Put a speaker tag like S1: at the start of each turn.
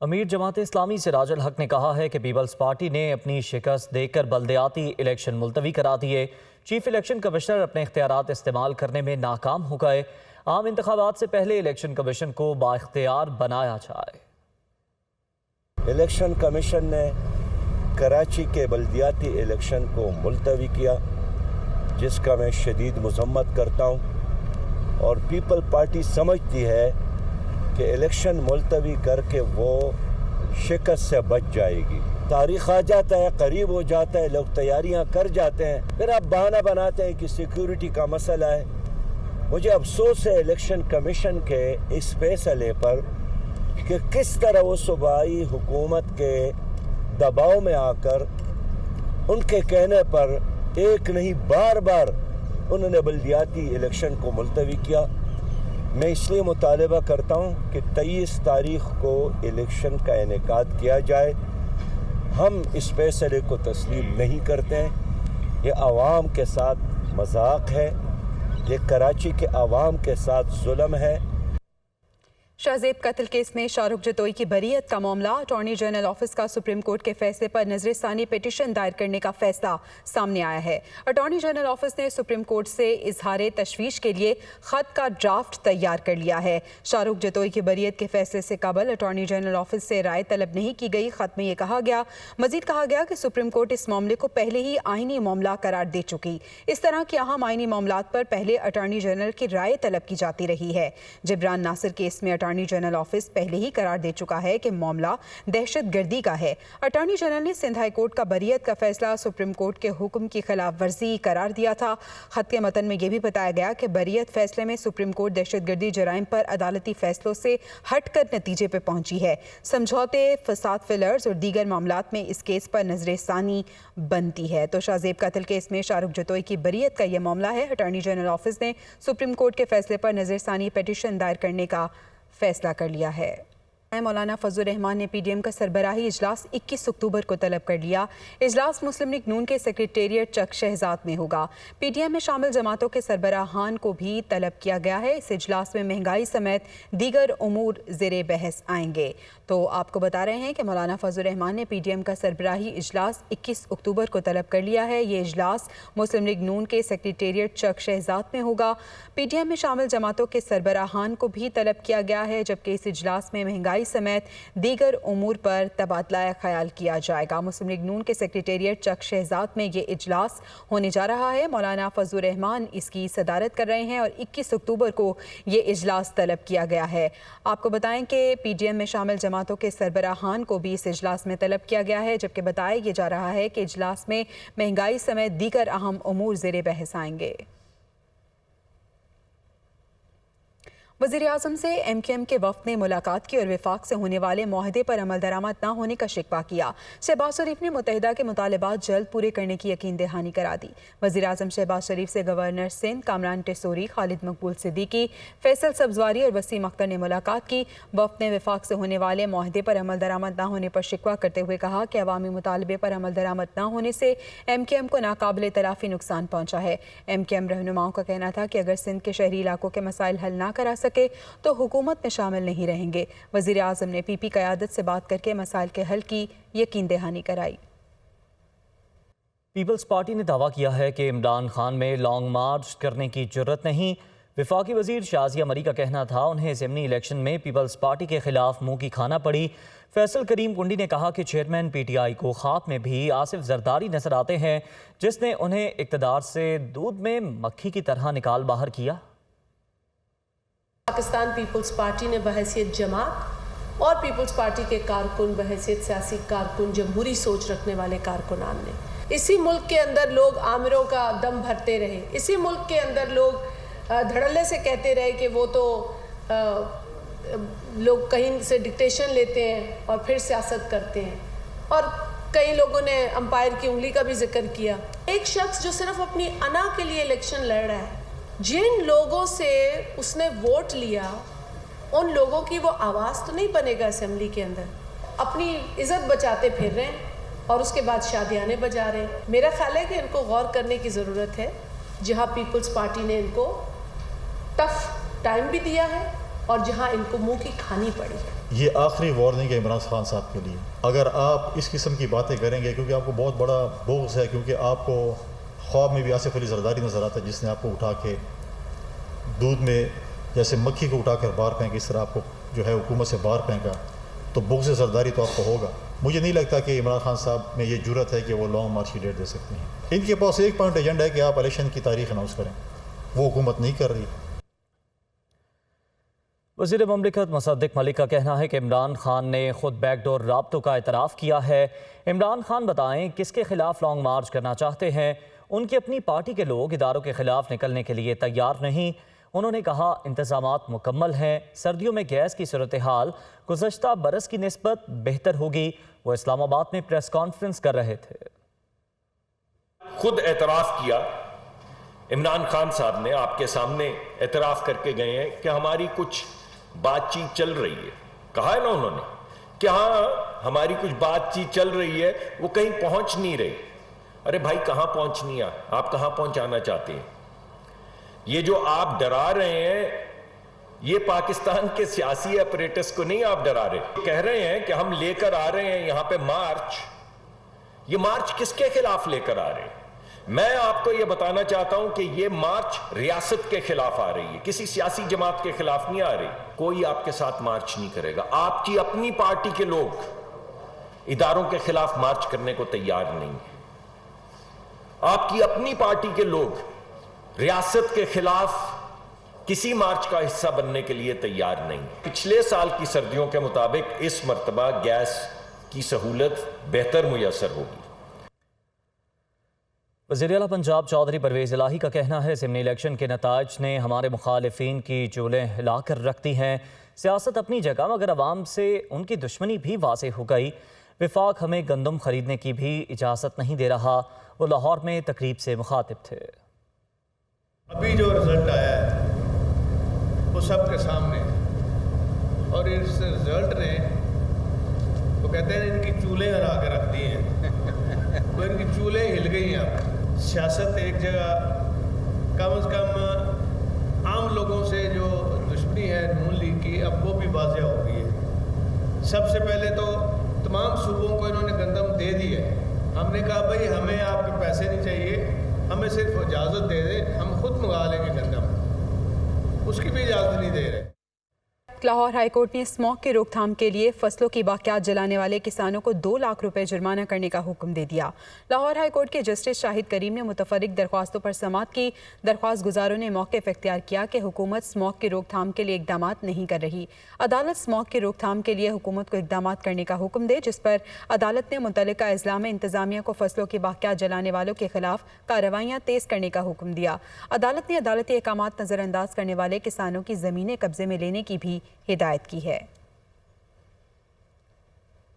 S1: امیر جماعت اسلامی سراج الحق نے کہا ہے کہ پیپلز پارٹی نے اپنی شکست دیکھ کر بلدیاتی الیکشن ملتوی کرا دیے۔ چیف الیکشن کمشنر اپنے اختیارات استعمال کرنے میں ناکام ہو گئے۔ عام انتخابات سے پہلے الیکشن کمیشن کو بااختیار بنایا جائے۔
S2: الیکشن کمیشن نے کراچی کے بلدیاتی الیکشن کو ملتوی کیا، جس کا میں شدید مذمت کرتا ہوں، اور پیپل پارٹی سمجھتی ہے کہ الیکشن ملتوی کر کے وہ شکست سے بچ جائے گی۔ تاریخ آ جاتا ہے، قریب ہو جاتا ہے، لوگ تیاریاں کر جاتے ہیں، پھر آپ بہانہ بناتے ہیں کہ سیکیورٹی کا مسئلہ ہے۔ مجھے افسوس ہے الیکشن کمیشن کے اس فیصلے پر کہ کس طرح وہ صوبائی حکومت کے دباؤ میں آ کر ان کے کہنے پر ایک نہیں بار بار انہوں نے بلدیاتی الیکشن کو ملتوی کیا۔ میں اس لیے مطالبہ کرتا ہوں کہ 23 تاریخ کو الیکشن کا انعقاد کیا جائے۔ ہم اس فیصلے کو تسلیم نہیں کرتے ہیں۔ یہ عوام کے ساتھ مذاق ہے، یہ کراچی کے عوام کے ساتھ ظلم ہے۔
S3: شاہزیب قتل کیس میں شاہ رخ جتوئی کی بریت کا معاملہ، اٹارنی جنرل آفس کا سپریم کورٹ کے فیصلے پر نظر ثانی پیٹیشن دائر کرنے کا فیصلہ سامنے آیا ہے۔ اٹارنی جنرل آفس نے سپریم کورٹ سے اظہار تشویش کے لیے خط کا ڈرافٹ تیار کر لیا ہے۔ شاہ رخ جتوئی کی بریت کے فیصلے سے قبل اٹارنی جنرل آفس سے رائے طلب نہیں کی گئی۔ خط میں یہ مزید کہا گیا کہ سپریم کورٹ اس معاملے کو پہلے ہی آئینی معاملہ قرار دے چکی۔ اس طرح کے اہم آئینی معاملات پر پہلے اٹارنی جنرل کی رائے طلب کی جاتی رہی ہے۔ جبران ناصر کیس میں اٹارنی جنرل آفس پہلے ہی قرار دے چکا ہے کہ معاملہ دہشت گردی کا ہے۔ اٹارنی جنرل نے سندھ ہائی کورٹ کا بریت کا فیصلہ سپریم کورٹ کے حکم کی خلاف ورزی قرار دیا تھا۔ خط کے متن میں یہ بھی بتایا گیا کہ بریت فیصلے میں سپریم کورٹ دہشت گردی جرائم پر عدالتی فیصلوں سے ہٹ کر نتیجے پہ پہنچی ہے۔ سمجھوتے، فساد فلرز اور دیگر معاملات میں اس کیس پر نظر ثانی بنتی ہے۔ تو شاہزیب قتل کیس میں شاہ رخ جتوئی کی بریت کا یہ معاملہ ہے۔ اٹارنی جنرل آفس نے سپریم کورٹ کے فیصلے پر نظر ثانی پیٹیشن دائر کرنے کا فیصلہ کر لیا ہے۔ مولانا فضل الرحمان نے پی ڈی ایم کا سربراہی اجلاس 21 اکتوبر کو طلب کر لیا۔ اجلاس مسلم لیگ نون کے سیکریٹریٹ چک شہزاد میں ہوگا۔ پی ڈی ایم میں شامل جماعتوں کے سربراہان کو بھی طلب کیا گیا ہے۔ اس اجلاس میں مہنگائی سمیت دیگر امور زیر بحث آئیں گے۔ تو آپ کو بتا رہے ہیں کہ مولانا فضل الرحمان نے پی ڈی ایم کا سربراہی اجلاس 21 اکتوبر کو طلب کر لیا ہے۔ یہ اجلاس مسلم لیگ نون کے سیکریٹریٹ چک شہزاد میں ہوگا۔ پی ڈی ایم میں شامل جماعتوں کے سربراہان کو بھی طلب کیا گیا ہے، جبکہ اس اجلاس میں مہنگائی سمیت دیگر امور پر تبادلہ خیال کیا جائے گا۔ مسلم لیگ نون کے سیکریٹریٹ چک شہزاد میں یہ اجلاس ہونے جا رہا ہے۔ مولانا فضل الرحمان اس کی صدارت کر رہے ہیں اور 21 اکتوبر کو یہ اجلاس طلب کیا گیا ہے۔ آپ کو بتائیں کہ پی ڈی ایم میں شامل جماعتوں کے سربراہان کو بھی اس اجلاس میں طلب کیا گیا ہے، جبکہ بتایا یہ جا رہا ہے کہ اجلاس میں مہنگائی سمیت دیگر اہم امور زیر بحث آئیں گے۔ وزیراعظم سے ایم کیو ایم کے وفد نے ملاقات کی اور وفاق سے ہونے والے معاہدے پر عمل درآمد نہ ہونے کا شکوہ کیا۔ شہباز شریف نے متحدہ کے مطالبات جلد پورے کرنے کی یقین دہانی کرا دی۔ وزیراعظم شہباز شریف سے گورنر سندھ کامران ٹیسوری، خالد مقبول صدیقی، فیصل سبزواری اور وسیم اختر نے ملاقات کی۔ وفد نے وفاق سے ہونے والے معاہدے پر عمل درآمد نہ ہونے پر شکوہ کرتے ہوئے کہا کہ عوامی مطالبے پر عمل درآمد نہ ہونے سے ایم کیو ایم کو ناقابل تلافی نقصان پہنچا ہے۔ ایم کیو ایم رہنماؤں کا کہنا تھا کہ اگر سندھ کے شہری علاقوں کے مسائل حل نہ کرا سکے تو حکومت میں شامل نہیں رہیں گے۔ وزیر اعظم نے پی پی قیادت سے بات کر کے مسائل کے حل کی یقین دہانی کرائی۔
S1: پیپلز پارٹی نے دعویٰ کیا ہے کہ عمران خان میں لانگ مارچ کرنے کی جرت نہیں۔ وفاقی وزیر شازیہ مری کا کہنا تھا انہیں ضمنی الیکشن میں پیپلز پارٹی کے خلاف منہ کی کھانا پڑی۔ فیصل کریم کنڈی نے کہا کہ چیئرمین پی ٹی آئی کو خواب میں بھی آصف زرداری نظر آتے ہیں، جس نے انہیں اقتدار سے دودھ میں مکھی کی طرح نکال باہر کیا۔
S4: پاکستان پیپلز پارٹی نے بحیثیت جماعت اور پیپلز پارٹی کے کارکن، بحیثیت سیاسی کارکن، جمہوری سوچ رکھنے والے کارکنان نے اسی ملک کے اندر لوگ آمروں کا دم بھرتے رہے، اسی ملک کے اندر لوگ دھڑلے سے کہتے رہے کہ وہ تو لوگ کہیں سے ڈکٹیشن لیتے ہیں اور پھر سیاست کرتے ہیں، اور کئی لوگوں نے امپائر کی انگلی کا بھی ذکر کیا۔ ایک شخص جو صرف اپنی انا کے لیے الیکشن لڑ رہا ہے، جن لوگوں سے اس نے ووٹ لیا ان لوگوں کی وہ آواز تو نہیں بنے گا اسمبلی کے اندر، اپنی عزت بچاتے پھر رہے ہیں اور اس کے بعد شادیانے بجا رہے ہیں۔ میرا خیال ہے کہ ان کو غور کرنے کی ضرورت ہے، جہاں پیپلز پارٹی نے ان کو ٹف ٹائم بھی دیا ہے اور جہاں ان کو منہ کی کھانی پڑی ہے۔
S5: یہ آخری وارننگ ہے عمران خان صاحب کے لیے. اگر آپ اس قسم کی باتیں کریں گے، کیونکہ آپ کو بہت بڑا بغض ہے، کیونکہ آپ کو خواب میں بھی آصف علی زرداری نظر آتا ہے جس نے آپ کو اٹھا کے دودھ میں جیسے مکھی کو اٹھا کر باہر پھینکا، اس طرح آپ کو جو ہے حکومت سے باہر پھینکا، تو بغض زرداری تو آپ کو ہوگا. مجھے نہیں لگتا کہ عمران خان صاحب میں یہ جرت ہے کہ وہ لانگ مارچ کی ڈیٹ دے سکتے ہیں. ان کے پاس ایک پوائنٹ ایجنڈا ہے کہ آپ الیکشن کی تاریخ اناؤنس کریں، وہ حکومت نہیں کر رہی.
S1: وزیر مملکت مصدق ملک کا کہنا ہے کہ عمران خان نے خود بیک ڈور رابطوں کا اعتراف کیا ہے. عمران خان بتائیں کس کے خلاف لانگ مارچ کرنا چاہتے ہیں. ان کی اپنی پارٹی کے لوگ اداروں کے خلاف نکلنے کے لیے تیار نہیں. انہوں نے کہا انتظامات مکمل ہیں. سردیوں میں گیس کی صورتحال گزشتہ برس کی نسبت بہتر ہوگی. وہ اسلام آباد میں پریس کانفرنس کر رہے تھے.
S6: خود اعتراف کیا عمران خان صاحب نے، آپ کے سامنے اعتراف کر کے گئے ہیں کہ ہماری کچھ بات چیت چل رہی ہے. کہا ہے نا انہوں نے کہ ہاں ہماری کچھ بات چیت چل رہی ہے، وہ کہیں پہنچ نہیں رہی. ارے بھائی کہاں پہنچنی ہے؟ آپ کہاں پہنچانا چاہتے ہیں؟ یہ جو آپ ڈرا رہے ہیں یہ پاکستان کے سیاسی اپریٹس کو نہیں آپ ڈرا رہے. کہہ رہے ہیں کہ ہم لے کر آ رہے ہیں یہاں پہ مارچ. یہ مارچ کس کے خلاف لے کر آ رہے ہیں؟ میں آپ کو یہ بتانا چاہتا ہوں کہ یہ مارچ ریاست کے خلاف آ رہی ہے، کسی سیاسی جماعت کے خلاف نہیں آ رہی. کوئی آپ کے ساتھ مارچ نہیں کرے گا. آپ کی اپنی پارٹی کے لوگ اداروں کے خلاف مارچ کرنے کو تیار نہیں ہیں. آپ کی اپنی پارٹی کے لوگ ریاست کے خلاف کسی مارچ کا حصہ بننے کے لیے تیار نہیں. پچھلے سال کی سردیوں کے مطابق اس مرتبہ گیس کی سہولت بہتر میسر ہوگی.
S1: وزیر اعلیٰ پنجاب چودھری پرویز الہی کا کہنا ہے ضمنی الیکشن کے نتائج نے ہمارے مخالفین کی چولیں ہلا کر رکھ دی ہیں. سیاست اپنی جگہ مگر عوام سے ان کی دشمنی بھی واضح ہو گئی. وفاق ہمیں گندم خریدنے کی بھی اجازت نہیں دے رہا. وہ لاہور میں تقریب سے مخاطب تھے.
S7: ابھی جو رزلٹ آیا ہے وہ سب کے سامنے ہے، اور اس رزلٹ نے وہ کہتے ہیں ان کی چولیں ہلا کے رکھ دی ہیں. تو ان کی چولیں ہل گئی ہیں. اب سیاست ایک جگہ کم از کم عام لوگوں سے جو دشمنی ہے نون لیگ کی اب وہ بھی واضح ہو گئی ہے. سب سے پہلے تو تمام صوبوں کو انہوں نے گندم دے دی ہے. ہم نے کہا بھائی ہمیں آپ کے پیسے نہیں چاہیے، ہمیں صرف اجازت دے دیں، ہم خود منگا لیں گے گندم. اس کی بھی اجازت نہیں دے رہے.
S3: لاہور ہائی کورٹ نے اسموک کی روک تھام کے لیے فصلوں کی باقیات جلانے والے کسانوں کو 2 لاکھ روپے جرمانہ کرنے کا حکم دے دیا. لاہور ہائی کورٹ کے جسٹس شاہد کریم نے متفرق درخواستوں پر سماعت کی. درخواست گزاروں نے موقف اختیار کیا کہ حکومت اسموک کی روک تھام کے لیے اقدامات نہیں کر رہی. عدالت اسموک کی روک تھام کے لیے حکومت کو اقدامات کرنے کا حکم دے، جس پر عدالت نے متعلقہ اضلاع میں انتظامیہ کو فصلوں کی باقیات جلانے والوں کے خلاف کارروائیاں تیز کرنے کا حکم دیا. عدالت نے عدالتی احکامات نظر انداز کرنے والے کسانوں کی زمینیں قبضے میں لینے کی بھی ہدایت کی ہے.